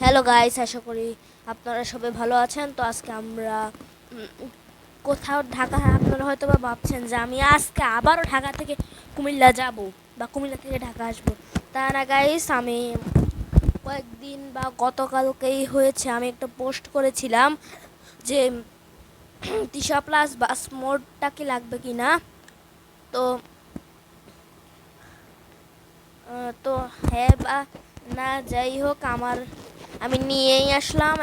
Hello guys, আশা করি আপনারা সবাই ভালো আছেন। তো আজকে আমরা কোথাও ঢাকা, আপনারা হয়তো বা ভাবছেন যে আমি আজকে আবারও ঢাকা থেকে কুমিল্লা যাব বা কুমিল্লা থেকে ঢাকা আসবো। তা না গাইস, আমি কয়েকদিন বা গতকালকেই হয়েছে আমি একটা পোস্ট করেছিলাম যে তিশা প্লাস বাস মোড়টা কি লাগবে কি না। তো তো হ্যাঁ বা না, যাই হোক, আমি নিয়েই আসলাম।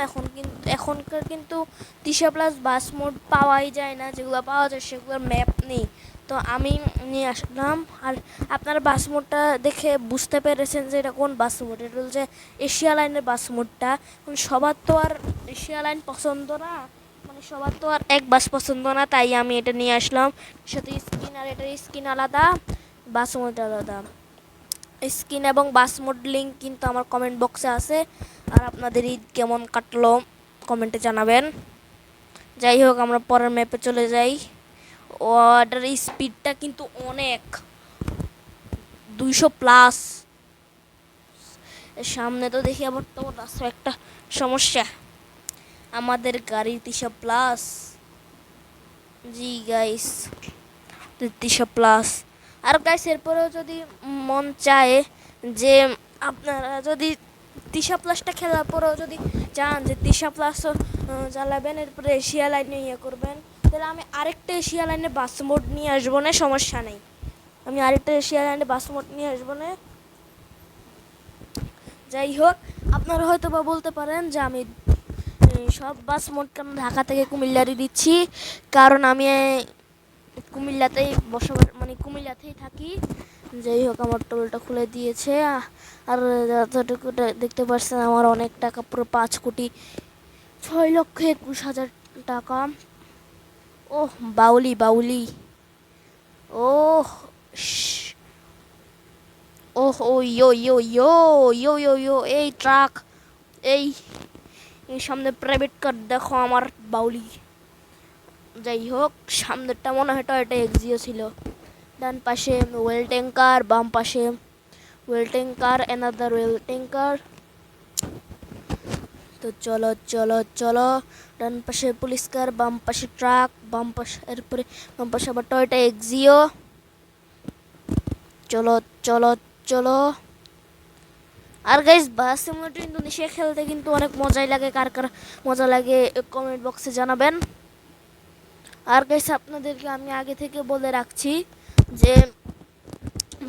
এখনকার কিন্তু তিশা প্লাস বাস মোড পাওয়াই যায় না, যেগুলো পাওয়া যায় সেগুলোর ম্যাপ নেই। তো আমি নিয়ে আসলাম। আর আপনারা বাস মোডটা দেখে বুঝতে পেরেছেন যে এটা কোন বাস মোড। এটা হচ্ছে এশিয়া লাইনের বাস মোডটা। সবার তো আর এশিয়া লাইন পছন্দ না, মানে সবার তো আর এক বাস পছন্দ না, তাই আমি এটা নিয়ে আসলাম। সাথে স্কিন, আর এটার স্কিন আলাদা, বাস মোড আলাদা। স্কিন এবং বাস মোড লিঙ্ক কিন্তু আমার কমেন্ট বক্সে আছে। আর আপনাদের ঈদ কেমন কাটলো কমেন্টে জানাবেন। যাই হোক, আমরা পরের ম্যাপে চলে যাই। ওটার স্পিডটা কিন্তু অনেক, 200+। সামনে তো দেখি আবার তো আছে একটা সমস্যা, আমাদের গাড়ি 300+। জি গাইস, 300+। আর গাইস, এরপরেও যদি মন চায় যে আপনারা যদি তিশা প্লাসটা খেলার পরেও যদি চান যে তিশা প্লাসও চালাবেন, এরপরে এশিয়া লাইনে করবেন, তাহলে আমি আরেকটা এশিয়া লাইনে বাস মোড নিয়ে আসবো না, সমস্যা নেই। আমি আরেকটা এশিয়া লাইনে বাস মোড নিয়ে আসবো না। যাই হোক, আপনারা হয়তো বা বলতে পারেন যে আমি সব বাস মোড কেন ঢাকা থেকে কুমিল্লারই দিচ্ছি, কারণ আমি কুমিল্লাতেই বসবাস, মানে কুমিল্লাতেই থাকি। যাই হোক, আমার টোলটা খুলে দিয়েছে। আর যতটুকু দেখতে পাচ্ছেন, আমার অনেক টাকা, পুরো 5,6,21,000 টাকা। ওহ বাউলি বাউলি, ওহ ওহ ও ইয়ো ইয়ো ইয়ো ইয়ো ইয়ো ইয়ো, এই ট্রাক, এই সামনে প্রাইভেট কার দেখো আমার বাউলি। যাই হোক, সামনেরটা মনে হয় টয়োটা এক্সিও ছিল। ডান পাশে ওয়েল ট্যাঙ্কার, বাম পাশে well tanker, another well tanker. তো চলো চলো চলো, ডান পাশে পুলিশ কার, বাম পাশে ট্রাক, বাম পাশে, এরপরে বাম পাশে আবার টয়োটা এক্সিও। চলো চলো চলো। আর গাইস, বাস সিমুলেটর ইন্দোনেশিয়া খেলতে কিন্তু অনেক মজাই লাগে। কার কার মজা লাগে কমেন্ট বক্সে জানাবেন। আর গাইস, আপনাদেরকে আমি আগে থেকে বলে রাখছি যে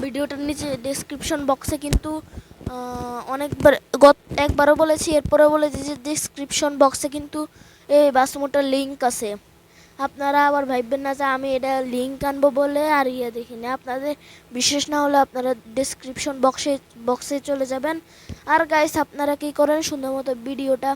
ভিডিওটার নিচে ডেসক্রিপশন বক্সে কিন্তু অনেকবার, একবারও বলেছি, এরপরেও বলেছি যে ডেসক্রিপশন বক্সে কিন্তু এই বাসমোটার লিঙ্ক আছে। আপনারা আবার ভাববেন না যে আমি এটা লিঙ্ক আনবো বলে আর দেখি না। আপনাদের বিশেষ না হলে আপনারা ডেসক্রিপশন বক্সে চলে যাবেন। আর গাইস, আপনারা কী করেন, সুন্দর মতো ভিডিওটা